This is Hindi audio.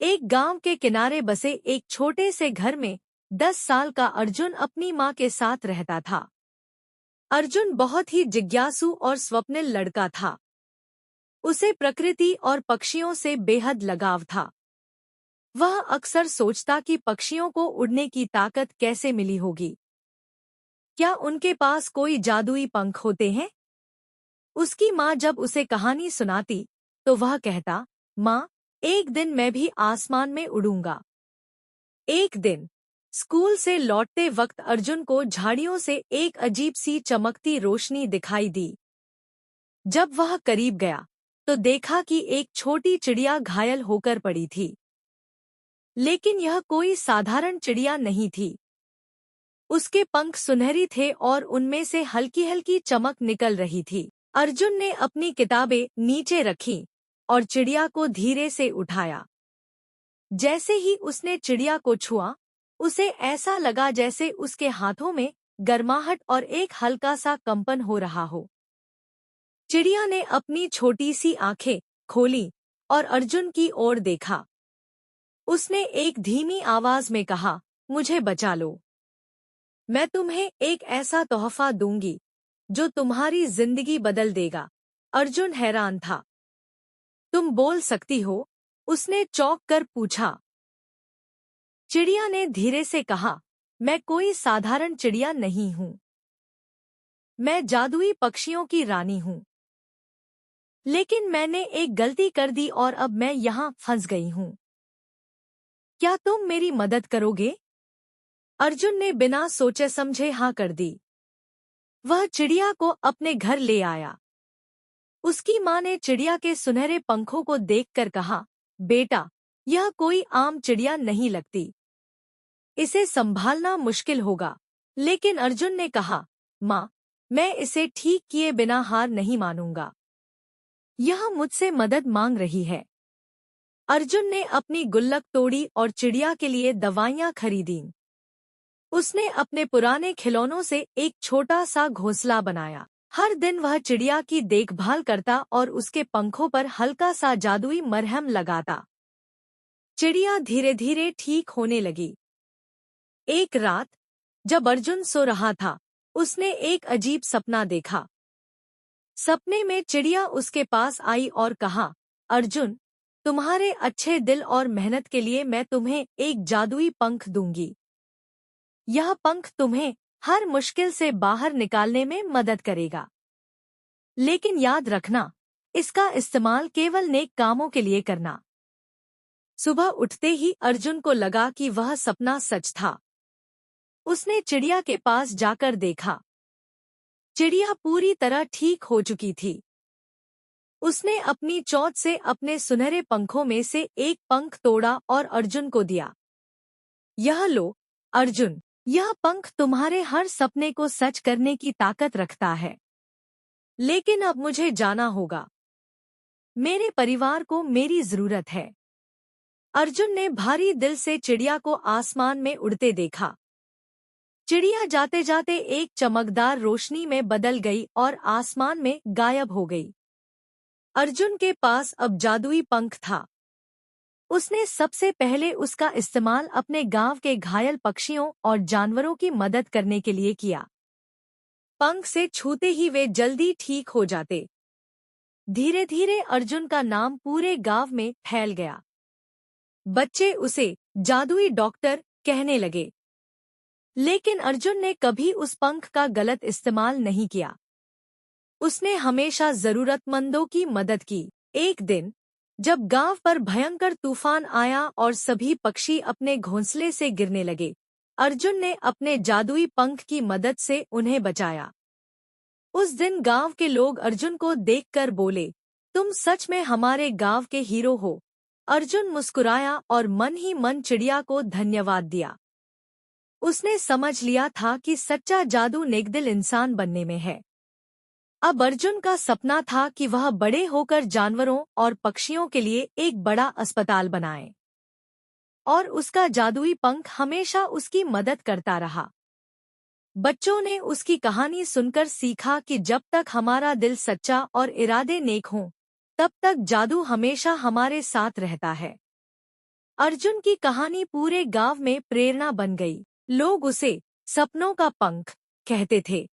एक गांव के किनारे बसे एक छोटे से घर में 10 साल का अर्जुन अपनी मां के साथ रहता था। अर्जुन बहुत ही जिज्ञासु और स्वप्निल लड़का था। उसे प्रकृति और पक्षियों से बेहद लगाव था। वह अक्सर सोचता कि पक्षियों को उड़ने की ताकत कैसे मिली होगी। क्या उनके पास कोई जादुई पंख होते हैं? उसकी माँ जब उसे कहानी सुनाती तो वह कहता, माँ, एक दिन मैं भी आसमान में उड़ूंगा। एक दिन स्कूल से लौटते वक्त अर्जुन को झाड़ियों से एक अजीब सी चमकती रोशनी दिखाई दी। जब वह करीब गया तो देखा कि एक छोटी चिड़िया घायल होकर पड़ी थी। लेकिन यह कोई साधारण चिड़िया नहीं थी। उसके पंख सुनहरी थे और उनमें से हल्की हल्की चमक निकल रही थी। अर्जुन ने अपनी किताबें नीचे रखीं और चिड़िया को धीरे से उठाया। जैसे ही उसने चिड़िया को छुआ, उसे ऐसा लगा जैसे उसके हाथों में गर्माहट और एक हल्का सा कंपन हो रहा हो। चिड़िया ने अपनी छोटी सी आंखें खोली और अर्जुन की ओर देखा। उसने एक धीमी आवाज में कहा, मुझे बचा लो। मैं तुम्हें एक ऐसा तोहफा दूंगी जो तुम्हारी जिंदगी बदल देगा। अर्जुन हैरान था। तुम बोल सकती हो? उसने चौंक कर पूछा। चिड़िया ने धीरे से कहा, मैं कोई साधारण चिड़िया नहीं हूँ। मैं जादुई पक्षियों की रानी हूँ। लेकिन मैंने एक गलती कर दी और अब मैं यहाँ फंस गई हूँ। क्या तुम मेरी मदद करोगे? अर्जुन ने बिना सोचे समझे हाँ कर दी। वह चिड़िया को अपने घर ले आया। उसकी माँ ने चिड़िया के सुनहरे पंखों को देखकर कहा, बेटा, यह कोई आम चिड़िया नहीं लगती। इसे संभालना मुश्किल होगा। लेकिन अर्जुन ने कहा, माँ, मैं इसे ठीक किए बिना हार नहीं मानूंगा। यह मुझसे मदद मांग रही है। अर्जुन ने अपनी गुल्लक तोड़ी और चिड़िया के लिए दवाइयाँ खरीदीं। उसने अपने पुराने खिलौनों से एक छोटा सा घोंसला बनाया। हर दिन वह चिड़िया की देखभाल करता और उसके पंखों पर हल्का सा जादुई मरहम लगाता। चिड़िया धीरे धीरे ठीक होने लगी। एक रात जब अर्जुन सो रहा था, उसने एक अजीब सपना देखा। सपने में चिड़िया उसके पास आई और कहा, अर्जुन, तुम्हारे अच्छे दिल और मेहनत के लिए मैं तुम्हें एक जादुई पंख दूंगी। यह पंख तुम्हें हर मुश्किल से बाहर निकालने में मदद करेगा। लेकिन याद रखना, इसका इस्तेमाल केवल नेक कामों के लिए करना। सुबह उठते ही अर्जुन को लगा कि वह सपना सच था। उसने चिड़िया के पास जाकर देखा। चिड़िया पूरी तरह ठीक हो चुकी थी। उसने अपनी चोंच से अपने सुनहरे पंखों में से एक पंख तोड़ा और अर्जुन को दिया। यह लो, अर्जुन, यह पंख तुम्हारे हर सपने को सच करने की ताकत रखता है। लेकिन अब मुझे जाना होगा। मेरे परिवार को मेरी जरूरत है। अर्जुन ने भारी दिल से चिड़िया को आसमान में उड़ते देखा। चिड़िया जाते जाते एक चमकदार रोशनी में बदल गई और आसमान में गायब हो गई। अर्जुन के पास अब जादुई पंख था। उसने सबसे पहले उसका इस्तेमाल अपने गांव के घायल पक्षियों और जानवरों की मदद करने के लिए किया। पंख से छूते ही वे जल्दी ठीक हो जाते। धीरे धीरे अर्जुन का नाम पूरे गांव में फैल गया। बच्चे उसे जादुई डॉक्टर कहने लगे। लेकिन अर्जुन ने कभी उस पंख का गलत इस्तेमाल नहीं किया। उसने हमेशा जरूरतमंदों की मदद की। एक दिन जब गांव पर भयंकर तूफान आया और सभी पक्षी अपने घोंसले से गिरने लगे, अर्जुन ने अपने जादुई पंख की मदद से उन्हें बचाया। उस दिन गांव के लोग अर्जुन को देखकर बोले, तुम सच में हमारे गांव के हीरो हो। अर्जुन मुस्कुराया और मन ही मन चिड़िया को धन्यवाद दिया। उसने समझ लिया था कि सच्चा जादू नेकदिल इंसान बनने में है। अब अर्जुन का सपना था कि वह बड़े होकर जानवरों और पक्षियों के लिए एक बड़ा अस्पताल बनाए। और उसका जादुई पंख हमेशा उसकी मदद करता रहा। बच्चों ने उसकी कहानी सुनकर सीखा कि जब तक हमारा दिल सच्चा और इरादे नेक हों, तब तक जादू हमेशा हमारे साथ रहता है। अर्जुन की कहानी पूरे गांव में प्रेरणा बन गई। लोग उसे सपनों का पंख कहते थे।